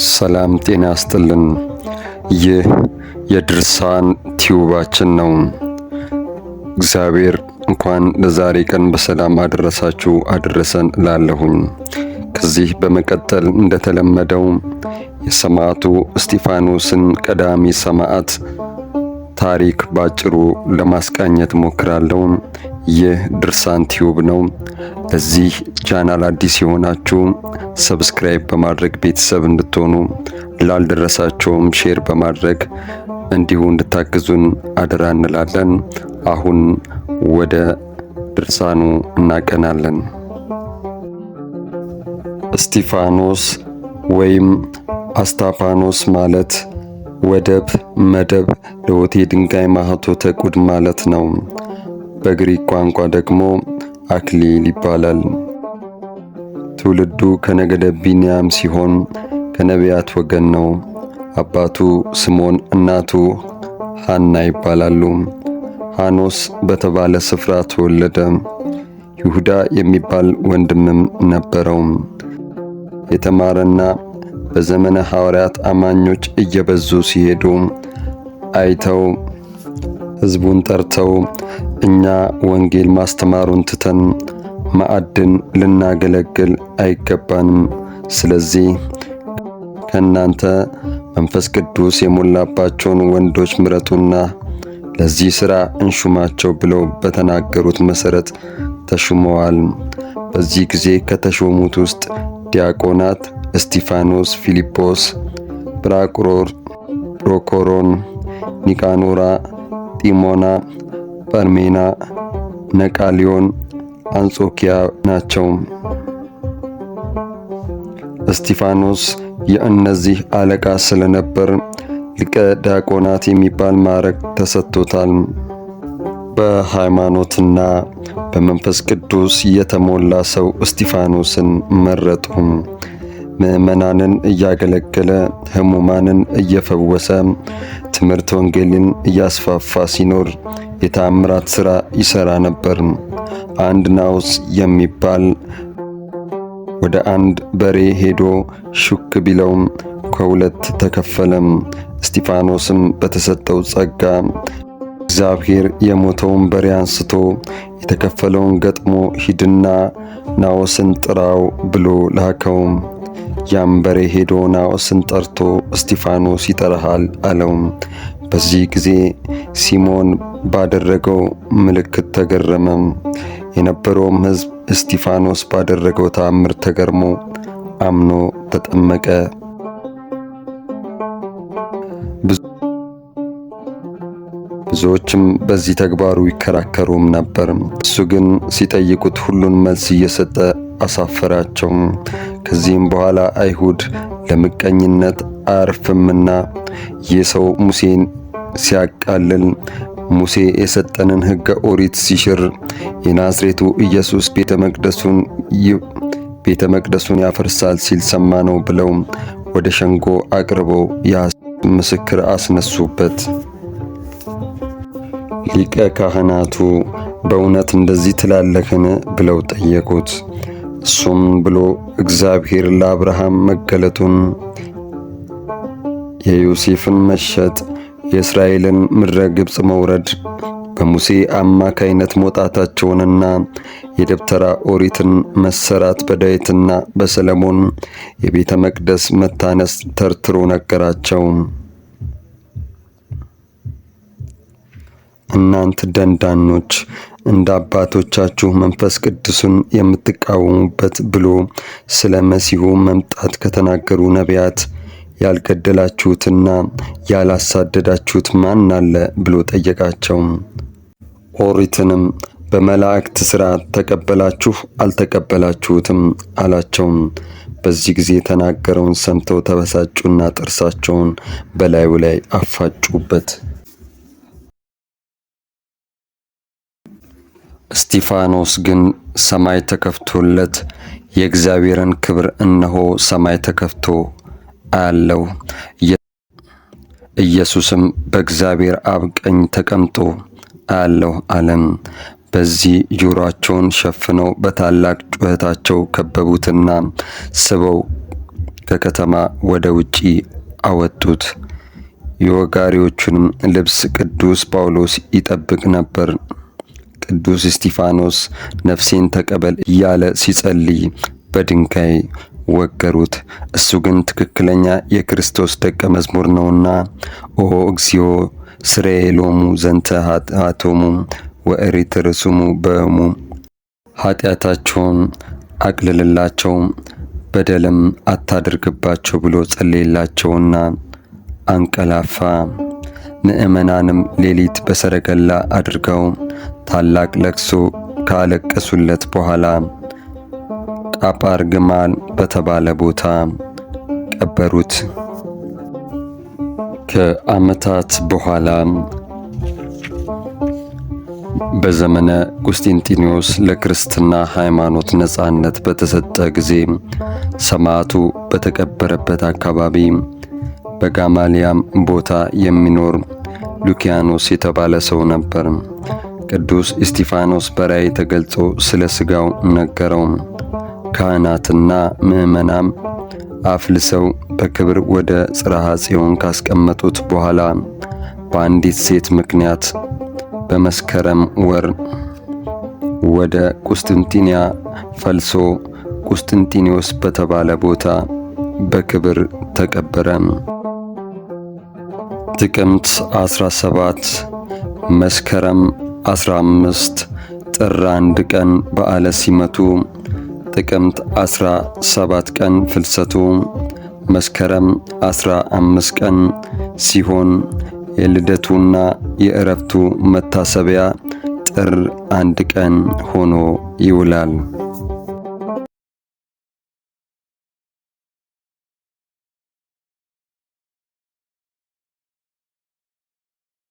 ሰላም ጤና ይስጥልን። ይህ የድርሳን ቲዩባችን ነው። እግዚአብሔር እንኳን ለዛሬ ቀን በሰላም አደረሳችሁ አደረሰን ላለሁኝ። ከዚህ በመቀጠል እንደተለመደው የሰማዕቱ እስጢፋኖስን ቀዳሚ ሰማዕት ታሪክ ባጭሩ ለማስቃኘት ሞክራለሁ። ይህ ድርሳን ቲዩብ ነው። ለዚህ ቻናል አዲስ የሆናችሁ ሰብስክራይብ በማድረግ ቤተሰብ እንድትሆኑ፣ ላልደረሳቸውም ሼር በማድረግ እንዲሁ እንድታግዙን አደራ እንላለን። አሁን ወደ ድርሳኑ እናቀናለን። እስጢፋኖስ ወይም አስታፋኖስ ማለት ወደብ፣ መደብ፣ ለሆቴ ድንጋይ፣ ማኅቶተ ቁድ ማለት ነው። በግሪክ ቋንቋ ደግሞ አክሊል ይባላል። ትውልዱ ከነገደ ቢንያም ሲሆን ከነቢያት ወገን ነው። አባቱ ስምዖን እናቱ ሐና ይባላሉ። ሐኖስ በተባለ ስፍራ ተወለደ። ይሁዳ የሚባል ወንድምም ነበረው። የተማረና በዘመነ ሐዋርያት አማኞች እየበዙ ሲሄዱ አይተው ሕዝቡን ጠርተው እኛ ወንጌል ማስተማሩን ትተን ማዕድን ልናገለግል አይገባንም። ስለዚህ ከእናንተ መንፈስ ቅዱስ የሞላባቸውን ወንዶች ምረጡና ለዚህ ሥራ እንሹማቸው ብለው በተናገሩት መሠረት ተሹመዋል። በዚህ ጊዜ ከተሾሙት ውስጥ ዲያቆናት እስጢፋኖስ፣ ፊልጶስ፣ ጵሮኮሮን፣ ኒቃኖራ፣ ጢሞና፣ ጰርሜና፣ ነቃሊዮን፣ አንጾኪያ ናቸው። እስጢፋኖስ የእነዚህ አለቃ ስለነበር ሊቀ ዲያቆናት የሚባል ማዕረግ ተሰጥቶታል። በሃይማኖትና በመንፈስ ቅዱስ የተሞላ ሰው እስጢፋኖስን መረጡ። ምዕመናንን እያገለገለ ሕሙማንን እየፈወሰ ትምህርት ወንጌልን እያስፋፋ ሲኖር የተአምራት ሥራ ይሠራ ነበር። አንድ ናዖስ የሚባል ወደ አንድ በሬ ሄዶ ሹክ ቢለውም ከሁለት ተከፈለም። እስጢፋኖስም በተሰጠው ጸጋ እግዚአብሔር የሞተውን በሬ አንስቶ የተከፈለውን ገጥሞ ሂድና ናዖስን ጥራው ብሎ ላከው። ያም በሬ ሄዶ ናዖስን ጠርቶ እስጢፋኖስ ይጠራሃል አለው። በዚህ ጊዜ ሲሞን ባደረገው ምልክት ተገረመ። የነበረውም ሕዝብ እስጢፋኖስ ባደረገው ተአምር ተገርሞ አምኖ ተጠመቀ። ብዙዎችም በዚህ ተግባሩ ይከራከሩም ነበር። እሱ ግን ሲጠይቁት ሁሉን መልስ እየሰጠ አሳፈራቸው። ከዚህም በኋላ አይሁድ ለምቀኝነት አያርፍምና ይህ ሰው ሙሴን ሲያቃልል፣ ሙሴ የሰጠንን ሕገ ኦሪት ሲሽር፣ የናዝሬቱ ኢየሱስ ቤተ መቅደሱን ያፈርሳል ሲል ሰማ ነው ብለው ወደ ሸንጎ አቅርበው የሐሰት ምስክር አስነሱበት። ሊቀ ካህናቱ በእውነት እንደዚህ ትላለህን ብለው ጠየቁት። እሱም ብሎ እግዚአብሔር ለአብርሃም መገለጡን፣ የዮሴፍን መሸጥ፣ የእስራኤልን ምድረ ግብፅ መውረድ፣ በሙሴ አማካይነት መውጣታቸውንና የደብተራ ኦሪትን መሰራት በዳዊትና በሰለሞን የቤተ መቅደስ መታነስ ተርትሮ ነገራቸው። እናንት ደንዳኖች እንደ አባቶቻችሁ መንፈስ ቅዱስን የምትቃወሙበት ብሎ ስለ መሲሁ መምጣት ከተናገሩ ነቢያት ያልገደላችሁትና ያላሳደዳችሁት ማን አለ ብሎ ጠየቃቸው። ኦሪትንም በመላእክት ሥርዓት ተቀበላችሁ አልተቀበላችሁትም አላቸው። በዚህ ጊዜ የተናገረውን ሰምተው ተበሳጩና ጥርሳቸውን በላዩ ላይ አፋጩበት። እስጢፋኖስ ግን ሰማይ ተከፍቶለት የእግዚአብሔርን ክብር እነሆ ሰማይ ተከፍቶ አያለው፣ ኢየሱስም በእግዚአብሔር አብ ቀኝ ተቀምጦ አያለው አለም። በዚህ ጆሮአቸውን ሸፍነው በታላቅ ጩኸታቸው ከበቡትና ስበው ከከተማ ወደ ውጪ አወጡት። የወጋሪዎቹንም ልብስ ቅዱስ ጳውሎስ ይጠብቅ ነበር። ቅዱስ እስጢፋኖስ ነፍሴን ተቀበል እያለ ሲጸልይ በድንጋይ ወገሩት። እሱ ግን ትክክለኛ የክርስቶስ ደቀ መዝሙር ነውና ኦ እግዚኦ ስርየ ሎሙ ዘንተ ኃጢአቶሙ ወኢሪትርሱሙ በሙ፣ ኃጢአታቸውን አቅልልላቸው በደልም አታድርግባቸው ብሎ ጸለየላቸውና አንቀላፋ። ምእመናንም ሌሊት በሰረገላ አድርገው ታላቅ ለቅሶ ካለቀሱለት በኋላ ቃጳርግማን በተባለ ቦታ ቀበሩት። ከዓመታት በኋላ በዘመነ ቁስጥንጥንዮስ ለክርስትና ሃይማኖት ነጻነት በተሰጠ ጊዜ ሰማዕቱ በተቀበረበት አካባቢ በጋማልያም ቦታ የሚኖር ሉኪያኖስ የተባለ ሰው ነበር። ቅዱስ እስጢፋኖስ በራእይ ተገልጾ ስለ ሥጋው ነገረው። ካህናትና ምእመናም አፍልሰው በክብር ወደ ጽርሐ ጽዮን ካስቀመጡት በኋላ በአንዲት ሴት ምክንያት በመስከረም ወር ወደ ቁስጥንጥንያ ፈልሶ ቁስጥንጥንዮስ በተባለ ቦታ በክብር ተቀበረ። ጥቅምት 17፣ መስከረም 15፣ ጥር 1 ቀን በዓለ ሲመቱ፣ ጥቅምት 17 ቀን ፍልሰቱ፣ መስከረም 15 ቀን ሲሆን የልደቱና የዕረፍቱ መታሰቢያ ጥር 1 ቀን ሆኖ ይውላል።